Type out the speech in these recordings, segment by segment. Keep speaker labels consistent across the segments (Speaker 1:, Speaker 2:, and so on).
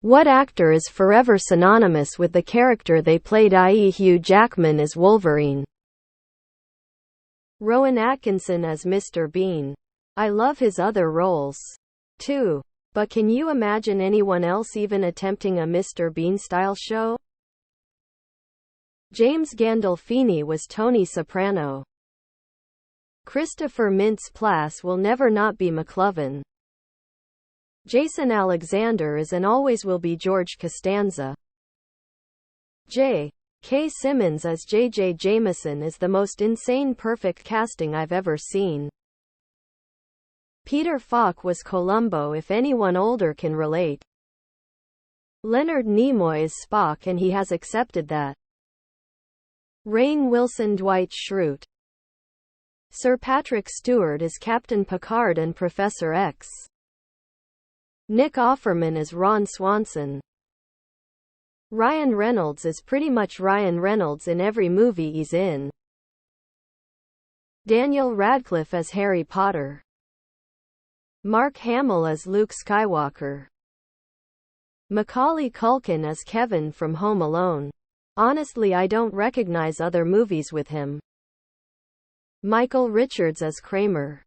Speaker 1: What actor is forever synonymous with the character they played, i.e. Hugh Jackman as Wolverine? Rowan Atkinson as Mr. Bean. I love his other roles too. But can you imagine anyone else even attempting a Mr. Bean-style show? James Gandolfini was Tony Soprano. Christopher Mintz-Plasse will never not be McLovin. Jason Alexander is and always will be George Costanza. J. K. Simmons as J. J. Jameson is the most insane perfect casting I've ever seen. Peter Falk was Columbo, if anyone older can relate. Leonard Nimoy is Spock, and he has accepted that. Rainn Wilson Dwight Schrute. Sir Patrick Stewart is Captain Picard and Professor X. Nick Offerman is Ron Swanson. Ryan Reynolds is pretty much Ryan Reynolds in every movie he's in. Daniel Radcliffe as Harry Potter. Mark Hamill as Luke Skywalker. Macaulay Culkin as Kevin from Home Alone. Honestly, I don't recognize other movies with him. Michael Richards as Kramer.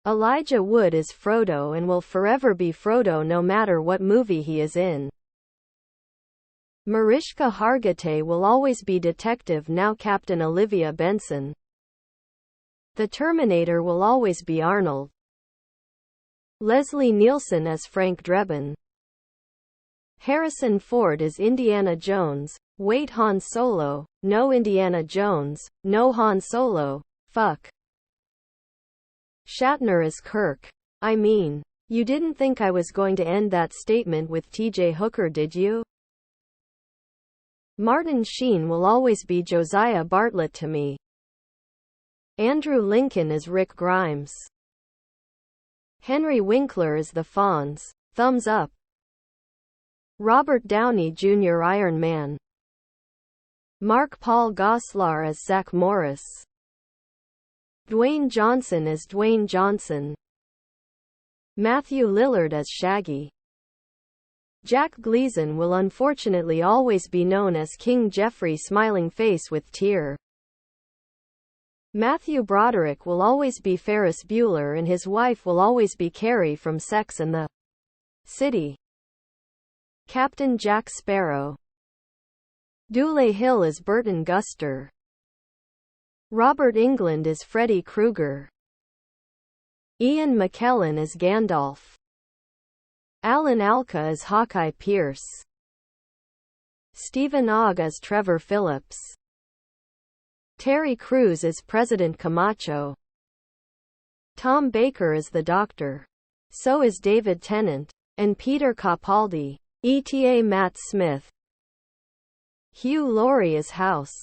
Speaker 1: Elijah Wood is Frodo and will forever be Frodo no matter what movie he is in. Mariska Hargitay will always be Detective, now Captain Olivia Benson. The Terminator will always be Arnold. Leslie Nielsen as Frank Drebin. Harrison Ford is Indiana Jones. Wait, Han Solo. No Indiana Jones. No Han Solo. Fuck. Shatner is Kirk. I mean, you didn't think I was going to end that statement with T.J. Hooker, did you? Martin Sheen will always be Josiah Bartlett to me. Andrew Lincoln is Rick Grimes. Henry Winkler is the Fonz. Thumbs up. Robert Downey Jr. Iron Man. Mark Paul Gosselaar as Zach Morris. Dwayne Johnson as Dwayne Johnson. Matthew Lillard as Shaggy. Jack Gleason will unfortunately always be known as King Jeffrey Smiling Face with Tear. Matthew Broderick will always be Ferris Bueller, and his wife will always be Carrie from Sex and the City. Captain Jack Sparrow. Dule Hill is Burton Guster. Robert Englund is Freddy Krueger. Ian McKellen is Gandalf. Alan Alka is Hawkeye Pierce. Stephen Ogg as Trevor Phillips. Terry Crews is President Camacho. Tom Baker is the Doctor. So is David Tennant. And Peter Capaldi. ETA Matt Smith. Hugh Laurie is House.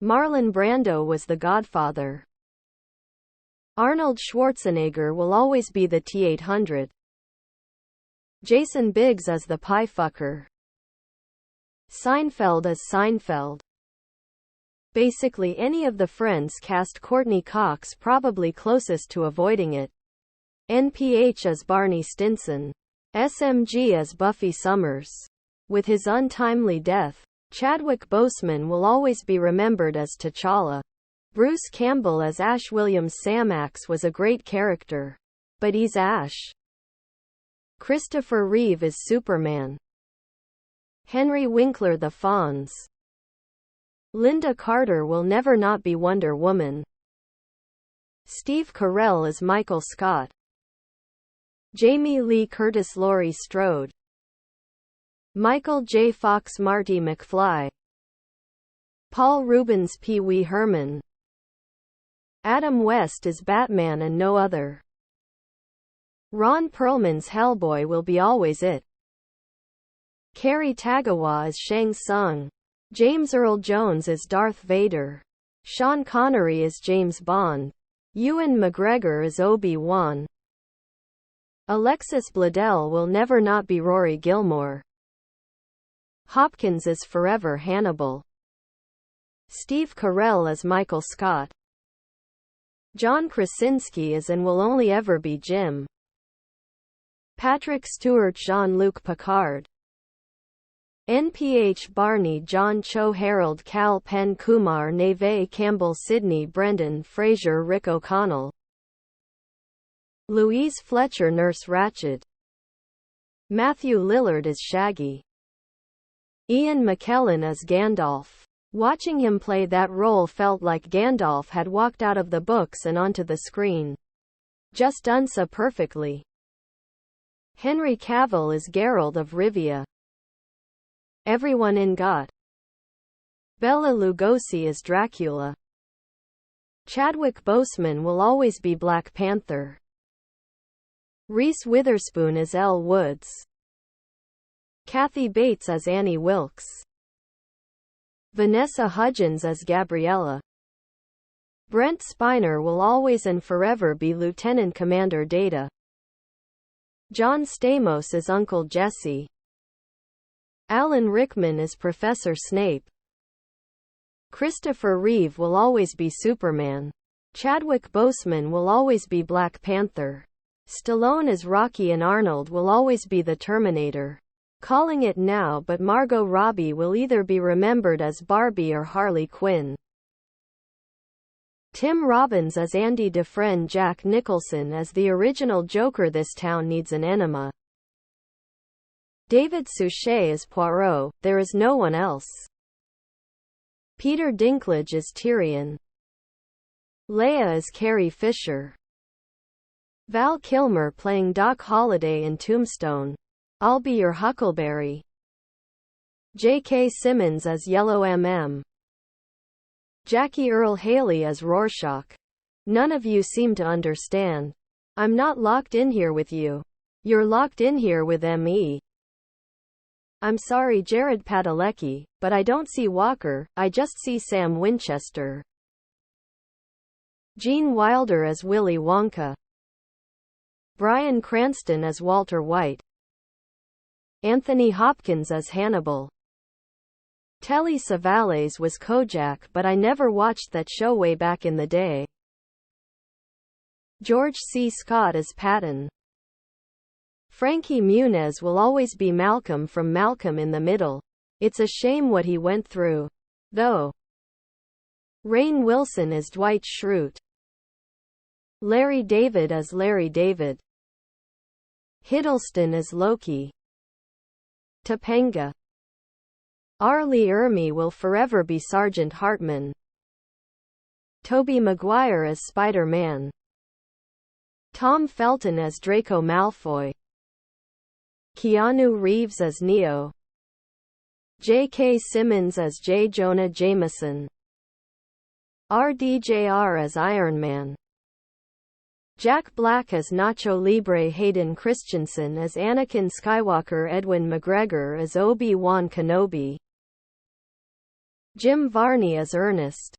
Speaker 1: Marlon Brando was the Godfather. Arnold Schwarzenegger will always be the T-800. Jason Biggs as the Pie Fucker. Seinfeld as Seinfeld. Basically any of the Friends cast. Courtney Cox probably closest to avoiding it. NPH as Barney Stinson. SMG as Buffy Summers. With his untimely death, Chadwick Boseman will always be remembered as T'Challa. Bruce Campbell as Ash Williams. Sam Axe was a great character. But he's Ash. Christopher Reeve is Superman. Henry Winkler the Fonz. Linda Carter will never not be Wonder Woman. Steve Carell is Michael Scott. Jamie Lee Curtis Laurie Strode. Michael J. Fox Marty McFly. Paul Reubens Pee Wee Herman. Adam West is Batman and no other. Ron Perlman's Hellboy will be always it. Cary Tagawa is Shang Tsung. James Earl Jones is Darth Vader. Sean Connery is James Bond. Ewan McGregor is Obi-Wan. Alexis Bledel will never not be Rory Gilmore. Hopkins is forever Hannibal. Steve Carell as Michael Scott. John Krasinski is and will only ever be Jim. Patrick Stewart, Jean-Luc Picard. NPH Barney, John Cho, Harold, Kal Penn, Kumar, Neve Campbell, Sidney Brendan, Fraser, Rick O'Connell. Louise Fletcher, Nurse Ratched. Matthew Lillard as Shaggy. Ian McKellen as Gandalf. Watching him play that role felt like Gandalf had walked out of the books and onto the screen. Just done so perfectly. Henry Cavill as Geralt of Rivia. Everyone in Got. Bela Lugosi as Dracula. Chadwick Boseman will always be Black Panther. Reese Witherspoon as Elle Woods. Kathy Bates as Annie Wilkes. Vanessa Hudgens as Gabriella. Brent Spiner will always and forever be Lieutenant Commander Data. John Stamos as Uncle Jesse. Alan Rickman as Professor Snape. Christopher Reeve will always be Superman. Chadwick Boseman will always be Black Panther. Stallone as Rocky and Arnold will always be the Terminator. Calling it now, but Margot Robbie will either be remembered as Barbie or Harley Quinn. Tim Robbins as Andy Dufresne. Jack Nicholson as the original Joker. This town needs an enema. David Suchet as Poirot. There is no one else. Peter Dinklage as Tyrion. Leia as Carrie Fisher. Val Kilmer playing Doc Holliday in Tombstone. I'll be your Huckleberry. J.K. Simmons as Yellow M.M. Jackie Earle Haley as Rorschach. None of you seem to understand. I'm not locked in here with you. You're locked in here with M.E. I'm sorry, Jared Padalecki, but I don't see Walker, I just see Sam Winchester. Gene Wilder as Willy Wonka. Bryan Cranston as Walter White. Anthony Hopkins as Hannibal. Telly Savalas was Kojak, but I never watched that show way back in the day. George C. Scott as Patton. Frankie Muniz will always be Malcolm from Malcolm in the Middle. It's a shame what he went through, though. Rainn Wilson as Dwight Schrute. Larry David as Larry David. Hiddleston as Loki. Topanga. R. Lee Ermey will forever be Sergeant Hartman. Tobey Maguire as Spider-Man. Tom Felton as Draco Malfoy. Keanu Reeves as Neo. J.K. Simmons as J. Jonah Jameson. RDJR as Iron Man. Jack Black as Nacho Libre. Hayden Christensen as Anakin Skywalker. Edwin McGregor as Obi-Wan Kenobi. Jim Varney as Ernest.